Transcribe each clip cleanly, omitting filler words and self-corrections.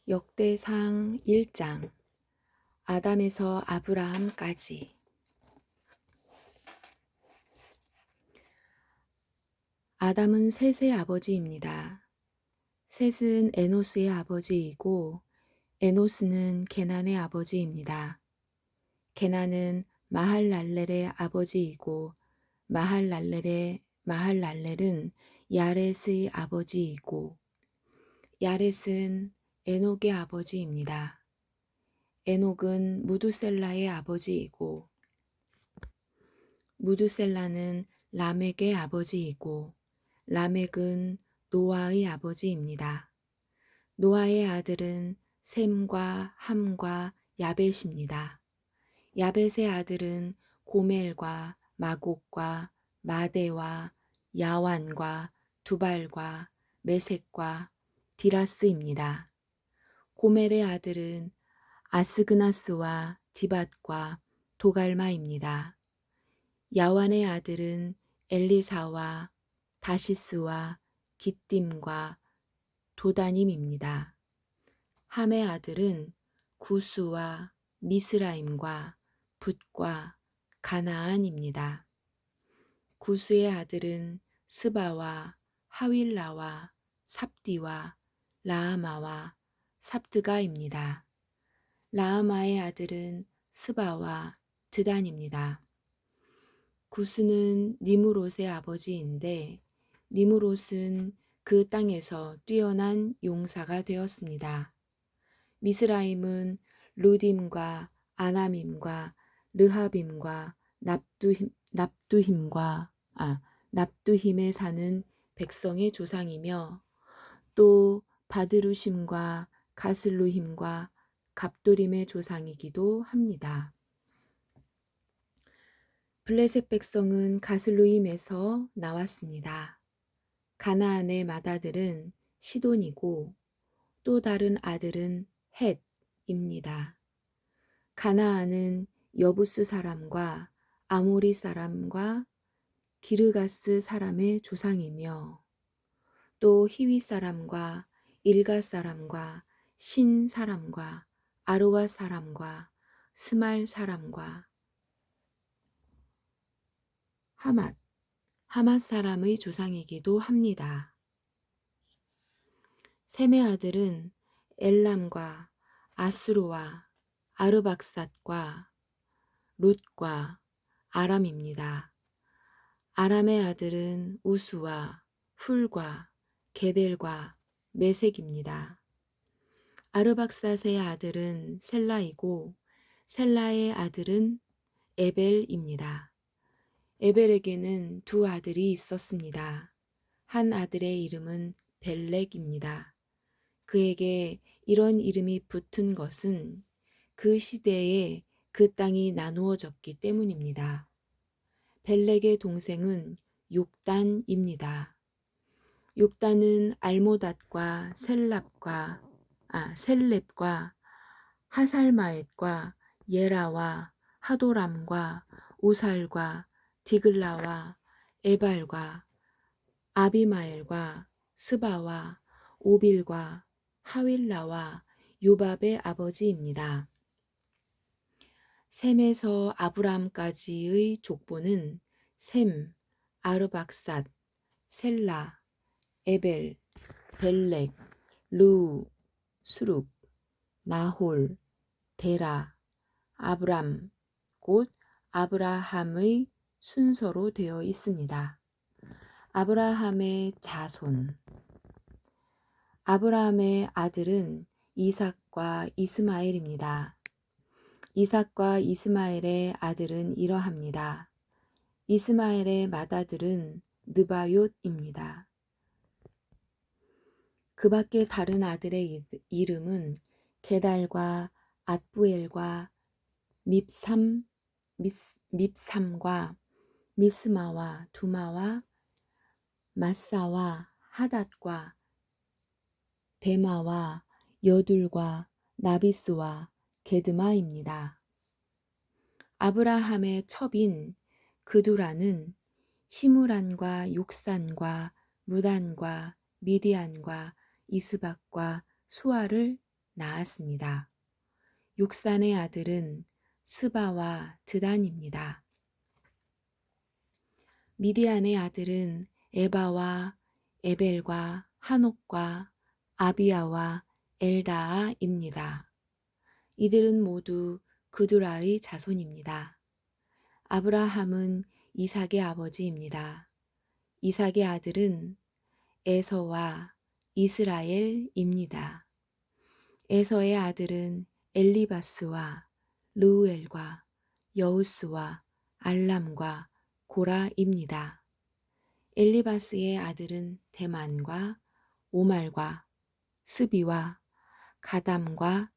역대상 1장 아담에서 아브라함까지. 아담은 셋의 아버지입니다. 셋은 에노스의 아버지이고 에노스는 게난의 아버지입니다. 게난은 마할랄렐의 아버지이고 마할랄렐은 야렛의 아버지이고 야렛은 에녹의 아버지입니다. 에녹은 무두셀라의 아버지이고 무두셀라는 라멕의 아버지이고 라멕은 노아의 아버지입니다. 노아의 아들은 셈과 함과 야벳입니다. 야벳의 아들은 고멜과 마곡과 마대와 야완과 두발과 메색과 디라스입니다. 고멜의 아들은 아스그나스와 디밧과 도갈마입니다. 야완의 아들은 엘리사와 다시스와 기띔과 도다님입니다. 함의 아들은 구스와 미스라임과 붓과 가나안입니다. 구스의 아들은 스바와 하윌라와 삽디와 라아마와 삽드가입니다. 라아마의 아들은 스바와 드단입니다. 구스는 니무롯의 아버지인데 니무롯은 그 땅에서 뛰어난 용사가 되었습니다. 미스라임은 루딤과 아나밈과 르하빔과 납두힘에 사는 백성의 조상이며 또 바드루심과 가슬루힘과 갑도림의 조상이기도 합니다. 블레셋 백성은 가슬루임에서 나왔습니다. 가나안의 맏아들은 시돈이고 또 다른 아들은 헷입니다. 가나안은 여부스 사람과 아모리 사람과 기르가스 사람의 조상이며 또 히위 사람과 일가 사람과 신 사람과 아르와 사람과 스말 사람과 하맛 사람의 조상이기도 합니다. 셈의 아들은 엘람과 아수르와 아르박삿과 룻과 아람입니다. 아람의 아들은 우수와 훌과 게델과 메색입니다. 아르박삿의 아들은 셀라이고 셀라의 아들은 에벨입니다. 에벨에게는 두 아들이 있었습니다. 한 아들의 이름은 벨렉입니다. 그에게 이런 이름이 붙은 것은 그 시대에 그 땅이 나누어졌기 때문입니다. 벨렉의 동생은 욕단입니다. 욕단은 알모닷과 셀렙과 하살마엣과 예라와 하도람과 우살과 디글라와 에발과 아비마엘과 스바와 오빌과 하윌라와 요밥의 아버지입니다. 셈에서 아브람까지의 족보는 셈, 아르박삿, 셀라, 에벨, 벨렉, 르우, 수룩, 나홀, 데라, 아브람, 곧 아브라함의 순서로 되어 있습니다. 아브라함의 자손. 아브라함의 아들은 이삭과 이스마엘입니다. 이삭과 이스마엘의 아들은 이러합니다. 이스마엘의 맏아들은 느바욤입니다. 그 밖에 다른 아들의 이름은 게달과 앗부엘과 밉삼과 미스마와 두마와 마사와 하닷과 데마와 여둘과 나비스와 게드마입니다. 아브라함의 첩인 그두라는 시므란과 욕산과 무단과 미디안과 이스박과 수아를 낳았습니다. 욕산의 아들은 스바와 드단입니다. 미디안의 아들은 에바와 에벨과 한옥과 아비야와 엘다아입니다. 이들은 모두 그두라의 자손입니다. 아브라함은 이삭의 아버지입니다. 이삭의 아들은 에서와 이스라엘입니다. 에서의 아들은 엘리바스와 르우엘과 여우스와 알람과 고라입니다. 엘리바스의 아들은 대만과 오말과 스비와 가담과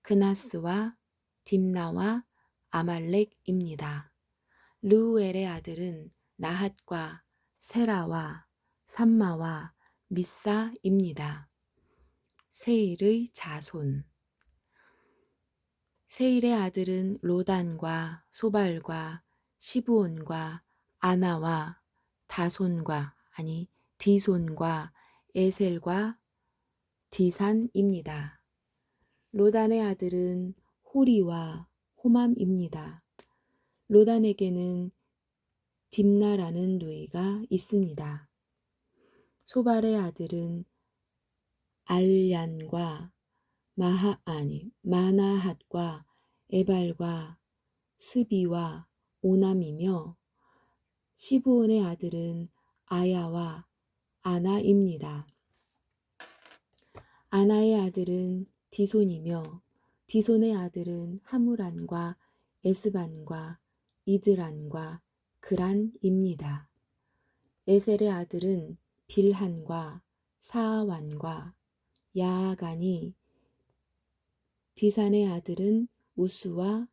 그나스와 딥나와 아말렉입니다. 르우엘의 아들은 나핫과 세라와 삼마와 미사입니다. 세일의 자손. 세일의 아들은 로단과 소발과 시브온과 아나와 디손과 에셀과 디산입니다. 로단의 아들은 호리와 호맘입니다. 로단에게는 딥나라는 누이가 있습니다. 소발의 아들은 알얀과 마나핫과 에발과 스비와 오남이며 시브온의 아들은 아야와 아나입니다. 아나의 아들은 디손이며 디손의 아들은 하무란과 에스반과 이드란과 그란입니다. 에셀의 아들은 빌한과 사아완과 야아간이 디산의 아들은 우스와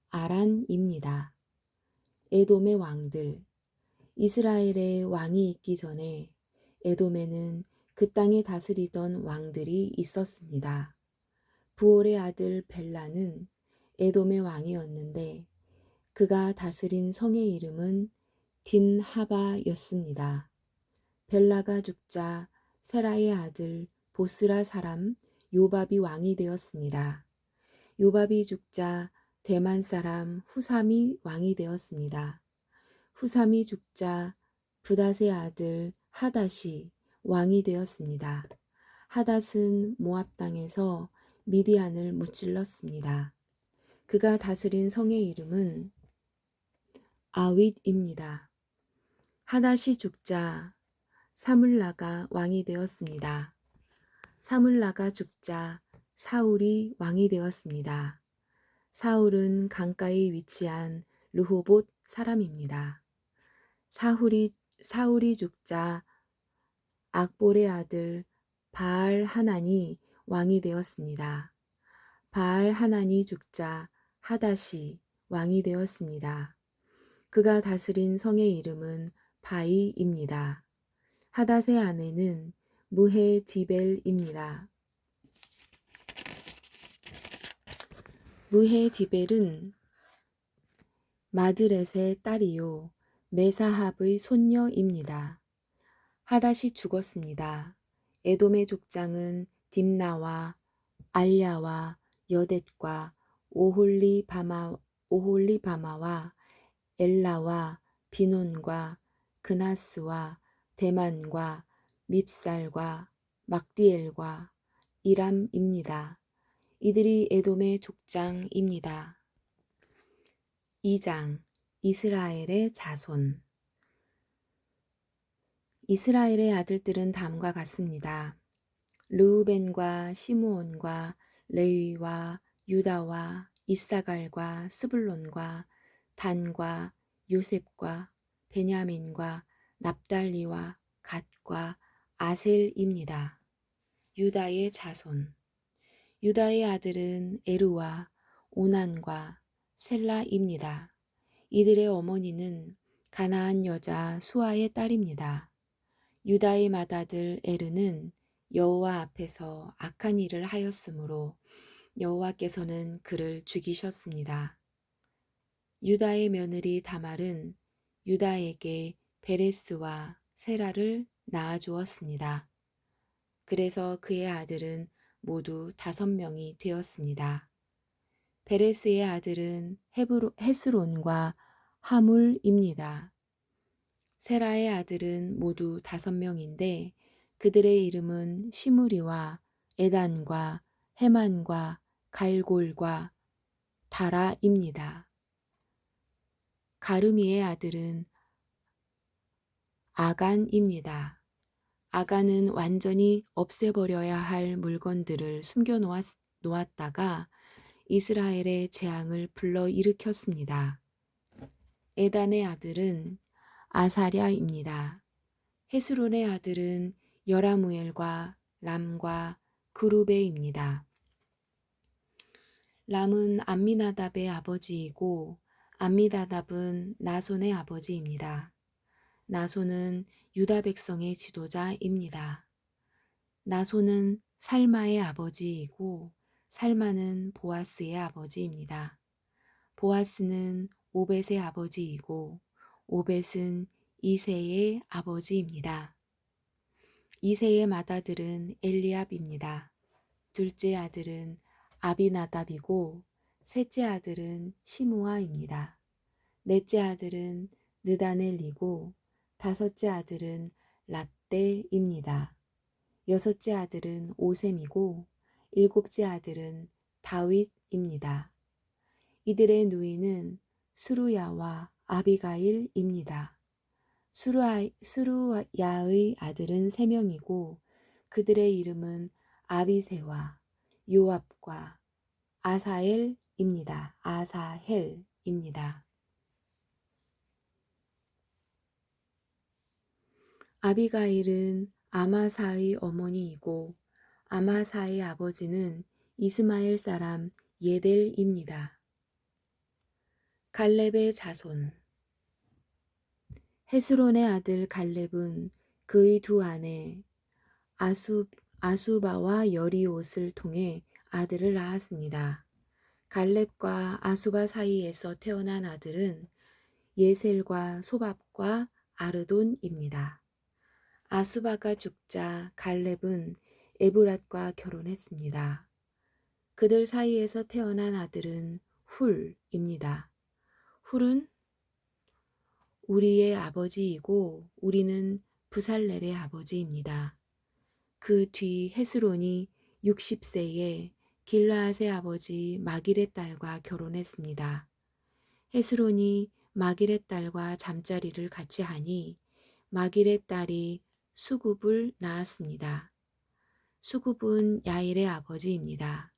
아란입니다. 에돔의 왕들. 이스라엘의 왕이 있기 전에 에돔에는 그 땅에 다스리던 왕들이 있었습니다. 부올의 아들 벨라는 에돔의 왕이었는데 그가 다스린 성의 이름은 딘하바였습니다. 벨라가 죽자 세라의 아들 보스라 사람 요밥이 왕이 되었습니다. 요밥이 죽자 대만 사람 후삼이 왕이 되었습니다. 후삼이 죽자 브닷의 아들 하닷이 왕이 되었습니다. 하닷은 모압 땅에서 미디안을 무찔렀습니다. 그가 다스린 성의 이름은 아윗입니다. 하닷이 죽자 사물라가 왕이 되었습니다. 사물라가 죽자 사울이 왕이 되었습니다. 사울은 강가에 위치한 르호봇 사람입니다. 사울이 죽자 악볼의 아들 바알 하난이 왕이 되었습니다. 바알 하난이 죽자 하닷이 왕이 되었습니다. 그가 다스린 성의 이름은 바이입니다. 하닷의 아내는 무헤디벨입니다. 무헤디벨은 마드렛의 딸이요 메사합의 손녀입니다. 하닷이 죽었습니다. 에돔의 족장은 딥나와 알야와 여댓과 오홀리바마와 엘라와 비논과 그나스와 대만과 밉살과 막디엘과 이람입니다. 이들이 에돔의 족장입니다. 2장 이스라엘의 자손. 이스라엘의 아들들은 다음과 같습니다. 르우벤과 시므온과 레위와 유다와 이사갈과 스불론과 단과 요셉과 베냐민과 납달리와 갓과 아셀입니다. 유다의 자손. 유다의 아들은 에루와 오난과 셀라입니다. 이들의 어머니는 가나안 여자 수아의 딸입니다. 유다의 맏아들 에르는 여호와 앞에서 악한 일을 하였으므로 여호와께서는 그를 죽이셨습니다. 유다의 며느리 다말은 유다에게 베레스와 세라를 낳아주었습니다. 그래서 그의 아들은 모두 5명이 되었습니다. 베레스의 아들은 헤스론과 하물입니다. 세라의 아들은 모두 5명인데 그들의 이름은 시므리와 에단과 헤만과 갈골과 다라입니다. 가르미의 아들은 아간입니다. 아간은 완전히 없애버려야 할 물건들을 놓았다가 이스라엘의 재앙을 불러일으켰습니다. 에단의 아들은 아사랴입니다. 헤스론의 아들은 여라무엘과 람과 그룹베입니다. 람은 암미나답의 아버지이고 암미나답은 나손의 아버지입니다. 나손은 유다 백성의 지도자입니다. 나손은 살마의 아버지이고 살마는 보아스의 아버지입니다. 보아스는 오벳의 아버지이고 오벳은 이새의 아버지입니다. 이새의 맏아들은 엘리압입니다. 둘째 아들은 아비나답이고 셋째 아들은 시므아입니다. 넷째 아들은 느다넬이고 다섯째 아들은 랏대입니다. 여섯째 아들은 오셈이고 일곱째 아들은 다윗입니다. 이들의 누이는 수루야와 아비가일입니다. 수루야의 아들은 3명이고 그들의 이름은 아비새와 요압과 아사헬입니다. 아비가일은 아마사의 어머니이고 아마사의 아버지는 이스마엘 사람 예델입니다. 갈렙의 자손. 헤스론의 아들 갈렙은 그의 두 아내 아수바와 여리옷을 통해 아들을 낳았습니다. 갈렙과 아수바 사이에서 태어난 아들은 예셀과 소밥과 아르돈입니다. 아수바가 죽자 갈렙은 에브랏과 결혼했습니다. 그들 사이에서 태어난 아들은 훌입니다. 훌은 우리의 아버지이고 우리는 부살렐의 아버지입니다. 그 뒤 헤스론이 60세에 길르앗의 아버지 마길의 딸과 결혼했습니다. 헤스론이 마길의 딸과 잠자리를 같이 하니 마길의 딸이 수굽을 낳았습니다. 수굽은 야일의 아버지입니다.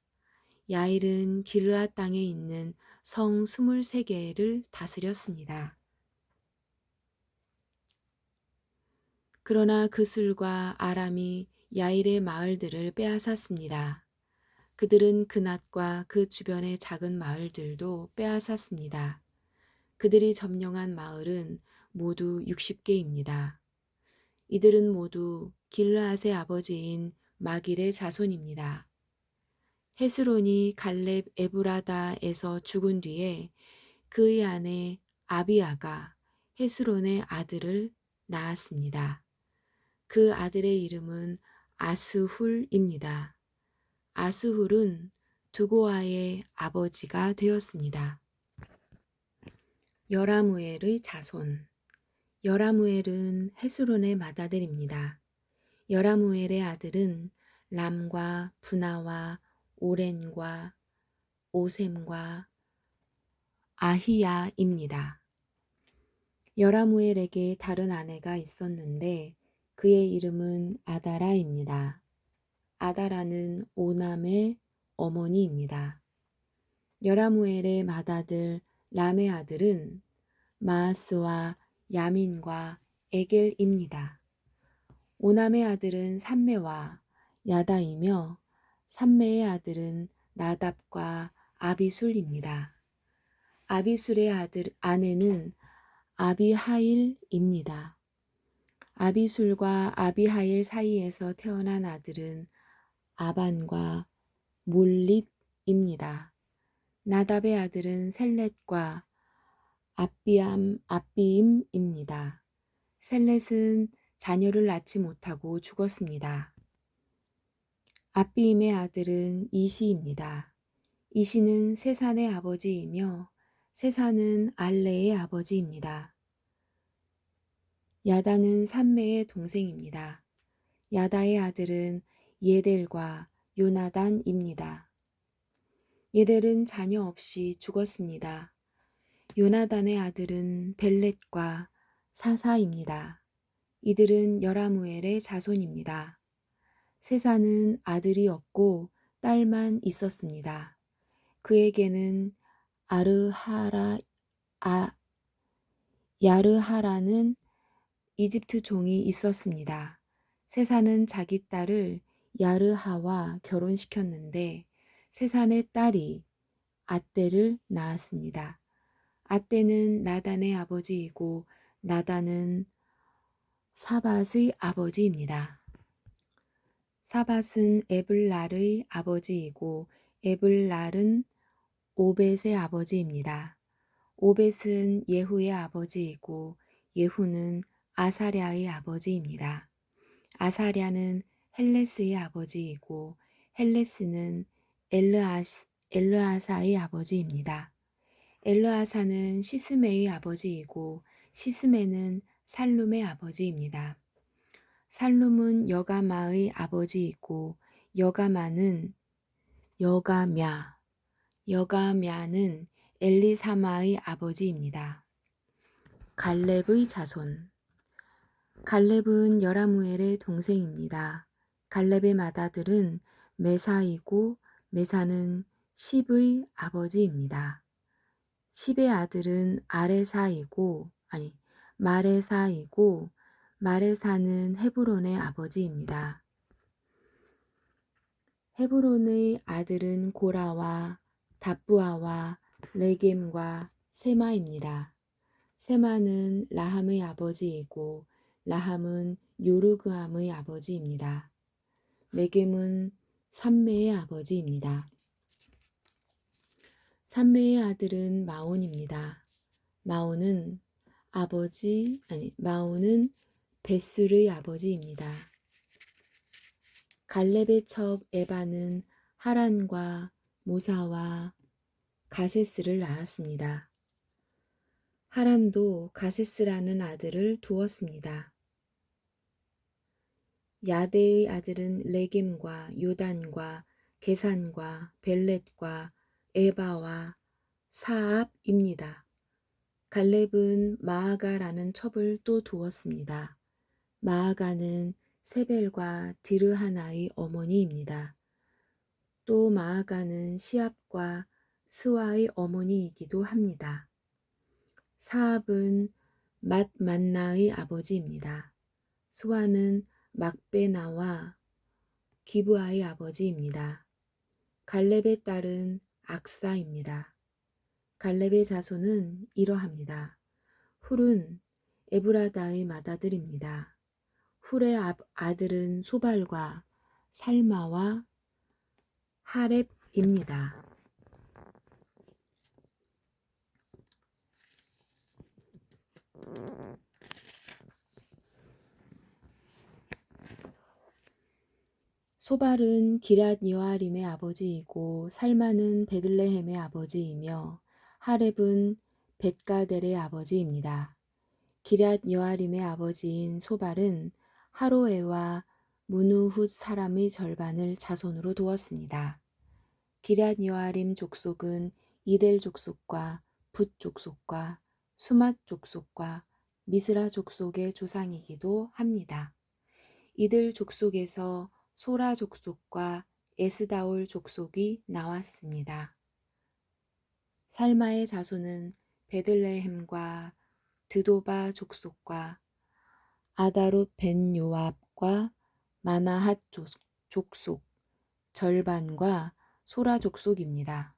야일은 길르앗 땅에 있는 성 23개를 다스렸습니다. 그러나 그술과 아람이 야일의 마을들을 빼앗았습니다. 그들은 그낫과 그 주변의 작은 마을들도 빼앗았습니다. 그들이 점령한 마을은 모두 60개입니다. 이들은 모두 길르앗의 아버지인 마길의 자손입니다. 헤스론이 갈렙 에브라다에서 죽은 뒤에 그의 아내 아비아가 헤스론의 아들을 낳았습니다. 그 아들의 이름은 아스훌입니다. 아스훌은 두고아의 아버지가 되었습니다. 여라무엘의 자손. 여라무엘은 헤스론의 맏아들입니다. 여라무엘의 아들은 람과 분하와 오렌과 오셈과 아히야입니다. 여라무엘에게 다른 아내가 있었는데 그의 이름은 아다라입니다. 아다라는 오남의 어머니입니다. 여라무엘의 맏아들 람의 아들은 마아스와 야민과 에겔입니다. 오남의 아들은 삼메와 야다이며 삼메의 아들은 나답과 아비술입니다. 아비술의 아내는 아비하일입니다. 아비술과 아비하일 사이에서 태어난 아들은 아반과 몰립입니다. 나답의 아들은 셀렛과 아비임입니다. 셀렛은 자녀를 낳지 못하고 죽었습니다. 아비임의 아들은 이시입니다. 이시는 세산의 아버지이며 세산은 알레의 아버지입니다. 야다는 삼매의 동생입니다. 야다의 아들은 예델과 요나단입니다. 예델은 자녀 없이 죽었습니다. 요나단의 아들은 벨렛과 사사입니다. 이들은 여라무엘의 자손입니다. 세사는 아들이 없고 딸만 있었습니다. 그에게는 야르하라는 이집트 종이 있었습니다. 세사는 자기 딸을 야르하와 결혼시켰는데 세산의 딸이 아떼를 낳았습니다. 아떼는 나단의 아버지이고 나단은 사밧의 아버지입니다. 사밧은 에블랄의 아버지이고 에블랄은 오벳의 아버지입니다. 오벳은 예후의 아버지이고 예후는 아사랴의 아버지입니다. 아사랴는 헬레스의 아버지이고 헬레스는 엘르아사의 아버지입니다. 엘르아사는 시스메의 아버지이고 시스메는 살룸의 아버지입니다. 살룸은 여가마의 아버지이고 여가마는 여가мя는 엘리사마의 아버지입니다. 갈렙의 자손. 갈렙은 여라무엘의 동생입니다. 갈렙의 맏아들은 메사이고 메사는 십의 아버지입니다. 십의 아들은 마레사이고 마레사는 헤브론의 아버지입니다. 헤브론의 아들은 고라와 답부아와 레겜과 세마입니다. 세마는 라함의 아버지이고 라함은 요르그암의 아버지입니다. 레겜은 삼매의 아버지입니다. 삼매의 아들은 마온입니다. 마온은 벳술의 아버지입니다. 갈렙의 척 에바는 하란과 모사와 가세스를 낳았습니다. 하란도 가세스라는 아들을 두었습니다. 야데의 아들은 레겜과 요단과 게산과 벨렛과 에바와 사압입니다. 갈렙은 마아가라는 첩을 또 두었습니다. 마아가는 세벨과 디르하나의 어머니입니다. 또 마아가는 시압과 스와의 어머니이기도 합니다. 사압은 맛만나의 아버지입니다. 스와는 막베나와 기브아의 아버지입니다. 갈렙의 딸은 악사입니다. 갈렙의 자손은 이러합니다. 훌은 에브라다의 맏아들입니다. 훌의 아들은 소발과 살마와 하렙입니다. 소발은 기럇 여아림의 아버지이고 살마는 베들레헴의 아버지이며 하렙은 벳가델의 아버지입니다. 기럇 여아림의 아버지인 소발은 하로에와 무누훗 사람의 절반을 자손으로 두었습니다. 기럇 여아림 족속은 이델 족속과 붓 족속과 수맛 족속과 미스라 족속의 조상이기도 합니다. 이들 족속에서 소라 족속과 에스다올 족속이 나왔습니다. 살마의 자손은 베들레헴과 드도바 족속과 아다롯 벤 요압과 마나핫 족속 절반과 소라 족속입니다.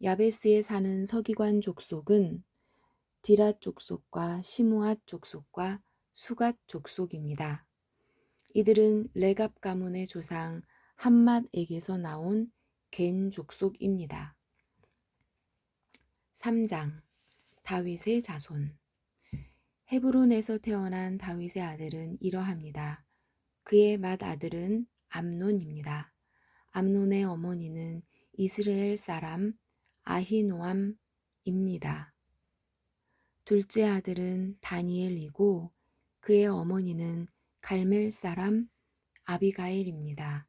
야베스에 사는 서기관 족속은 디랏 족속과 시므앗 족속과 수갓 족속입니다. 이들은 레갑 가문의 조상 함맛에게서 나온 겐 족속입니다. 3장 다윗의 자손. 헤브론에서 태어난 다윗의 아들은 이러합니다. 그의 맏아들은 암논입니다. 암논의 어머니는 이스라엘 사람 아히노암입니다. 둘째 아들은 다니엘이고 그의 어머니는 갈멜 사람 아비가일입니다.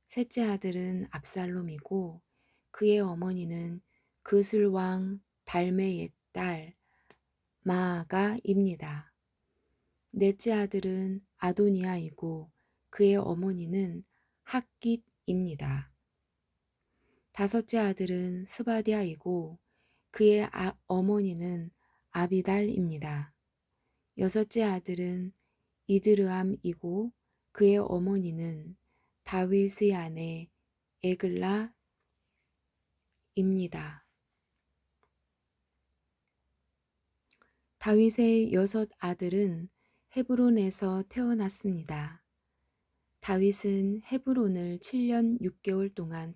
셋째 아들은 압살롬이고 그의 어머니는 그슬 왕 달메의 딸 마아가입니다. 넷째 아들은 아도니아이고 그의 어머니는 핫깃입니다. 다섯째 아들은 스바디아이고 그의 어머니는 아비달입니다. 여섯째 아들은 이드르암이고 그의 어머니는 다윗의 아내 에글라입니다. 다윗의 여섯 아들은 헤브론에서 태어났습니다. 다윗은 헤브론을 7년 6개월 동안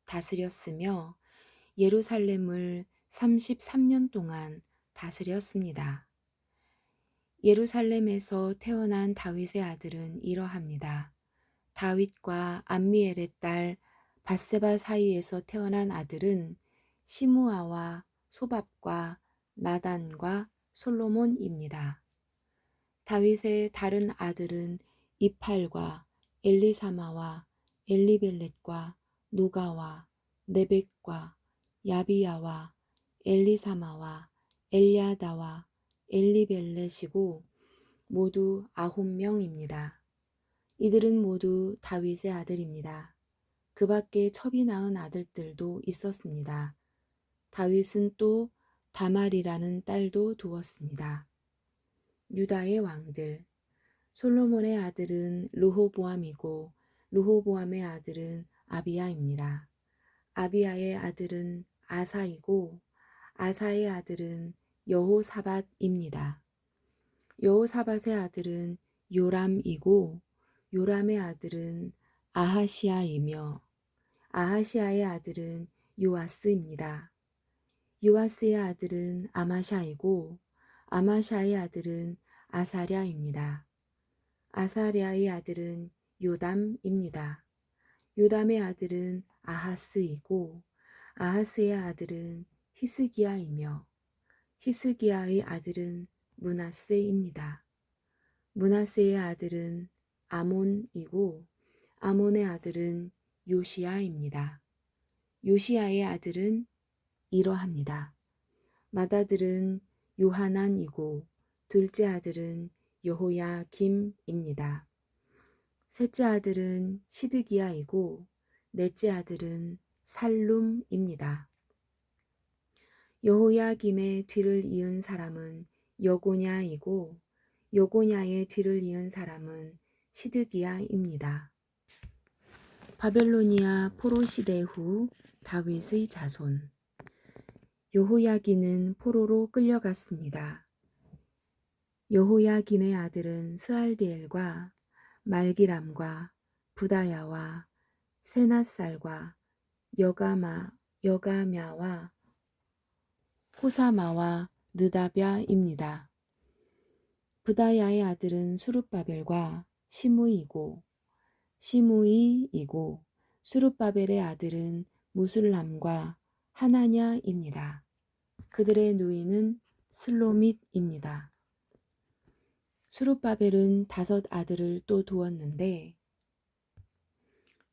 다스렸으며 예루살렘을 33년 동안 다스렸습니다. 예루살렘에서 태어난 다윗의 아들은 이러합니다. 다윗과 암미엘의 딸 밧세바 사이에서 태어난 아들은 시므아와 소밥과 나단과 솔로몬입니다. 다윗의 다른 아들은 이팔과 엘리사마와 엘리벨렛과 노가와 네벡과 야비야와 엘리사마와 엘야다와 엘리벨렛이고 모두 9명입니다. 이들은 모두 다윗의 아들입니다. 그 밖에 첩이 낳은 아들들도 있었습니다. 다윗은 또 다말이라는 딸도 두었습니다. 유다의 왕들 솔로몬의 아들은 르호보암이고 르호보암의 아들은 아비야입니다. 아비야의 아들은 아사이고 아사의 아들은 여호사밧입니다. 여호사밧의 아들은 요람이고 요람의 아들은 아하시아이며 아하시아의 아들은 요아스입니다. 요아스의 아들은 아마샤이고 아마샤의 아들은 아사랴입니다. 아사랴의 아들은 요담입니다. 요담의 아들은 아하스이고 아하스의 아들은 히스기야이며 히스기야의 아들은 므낫세입니다. 므낫세의 아들은 아몬이고 아몬의 아들은 요시야입니다. 요시야의 아들은 이러합니다. 맏아들은 요하난이고 둘째 아들은 여호야김입니다. 셋째 아들은 시드기야이고 넷째 아들은 살룸입니다. 여호야김의 뒤를 이은 사람은 여고냐이고 여고냐의 뒤를 이은 사람은 시드기야입니다. 바벨로니아 포로 시대 후 다윗의 자손 여호야긴은 포로로 끌려갔습니다. 여호야김의 아들은 스알디엘과 말기람과 부다야와 세낫살과 여가мя와 호사마와 느다랴입니다. 부다야의 아들은 수룹바벨과 시므이고 수룹바벨의 아들은 무술람과 하나냐입니다. 그들의 누이는 슬로밋입니다. 수룹바벨은 5 아들을 또 두었는데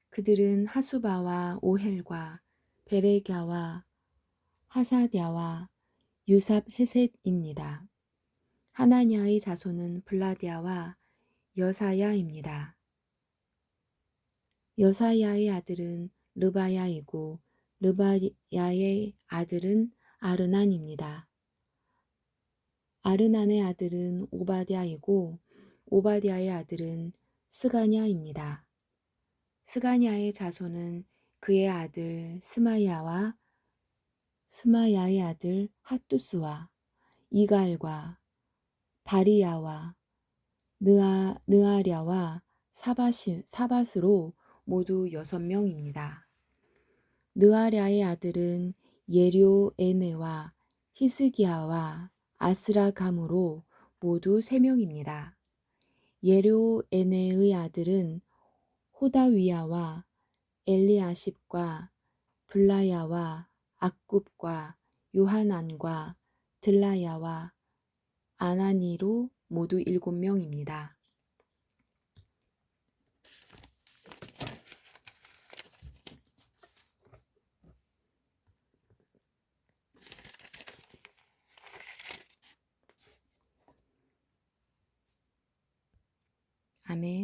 그들은 하수바와 오헬과 베레갸와 하사랴와 유삽헤셋입니다. 하나냐의 자손은 블라디아와 여사야입니다. 여사야의 아들은 르바야이고 르바야의 아들은 아르난입니다. 아르난의 아들은 오바댜이고 오바댜의 아들은 스가냐입니다. 스가냐의 자손은 그의 아들 스마야의 아들 핫두스와 이갈과 바리야와 느아랴와 사밧으로 모두 6명입니다. 느아랴의 아들은 예료에네와 히스기야와 아스라감으로 모두 3명입니다. 예료에네의 아들은 호다위야와 엘리아십과 블라야와 악굽과 요하난과 들라야와 아나니로 모두 7명입니다. 아멘.